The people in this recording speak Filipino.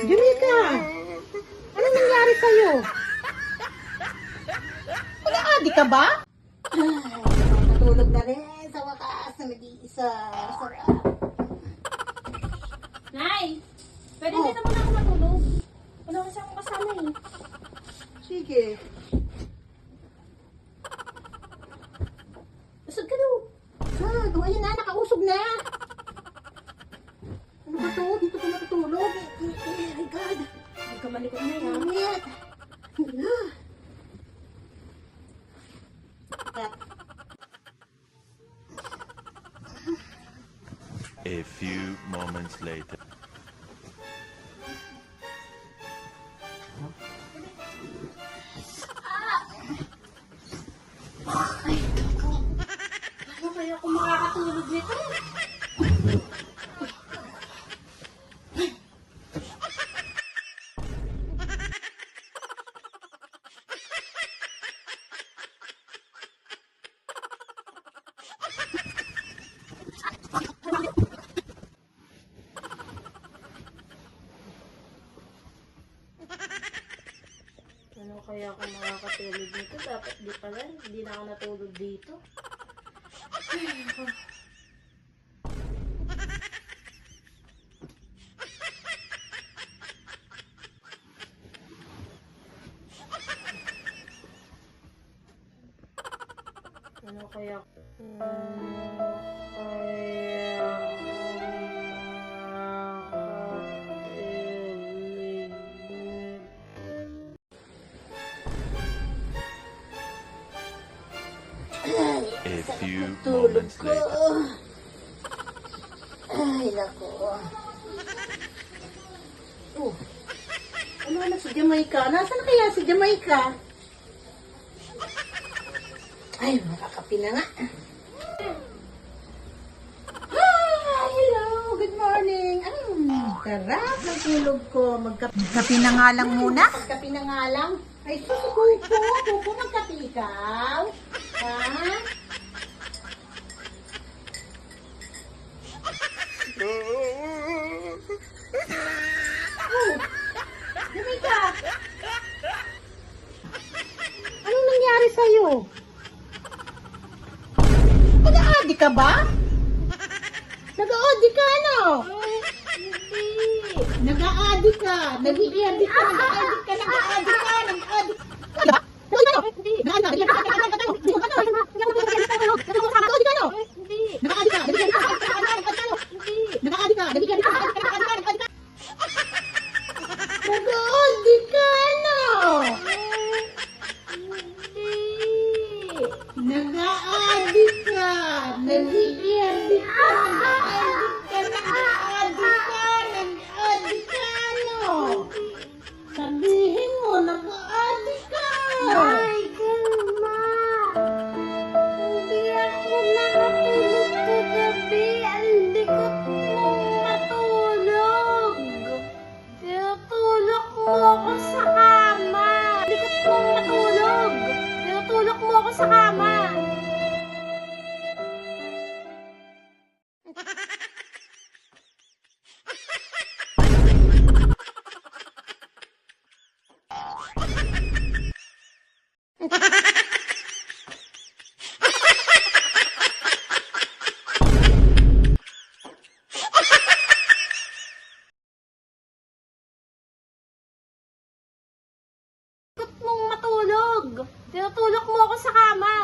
Jamaica, ano nangyari sa'yo? Nag-aadi ka ba? Natulog na rin sa wakas na nag-iisa. Sarap. Nay, pwede din naman ako matulog. Wala kasi akong kasama eh. Sige. Busog ka daw. Ayun na, nakausog na. Ano ba to? Dito ka matutulog. Oh my God. Huwag ka malikot na yan. Init. A few moments later. Ano kaya ako makakatulog nito? Ano kaya ako makakatulog dito? Dapat di pala. Hindi na ako natulog dito. Ay, ako. Ano kaya? A few Tulog moments ko. later. Ay, nako. Ano anak si Jamaica? Nasaan na kaya si Jamaica? Ay, makakapi na nga. Hello, good morning. Sarap ng tulog ko. Magkapi na nga lang muna. Magkapi na nga lang. Ay, Kuko, magkapi ikaw. Ha? Jamaica! Anong nangyari sa'yo? Nag-aadi ka ba? Nag-aadi ka, ano? Nag-aadi ka. Nag-aadi ka. Nag-aadi ka. Nag-aadi ka. Nag-aadi ka. Nag-aadi ka. Nag-aadi ka. Nag-aadi ka, no? Sabihin mo, nag-aadi ka. Ay, kalma. Hindi ako nakatulog kagabi. Ang likot mong matulog. Tinutulog mo ako sa kama. Likot mong matulog. Tinutulog mo ako sa kama. Likot mong matulog. Tinutulog mo ako sa kama.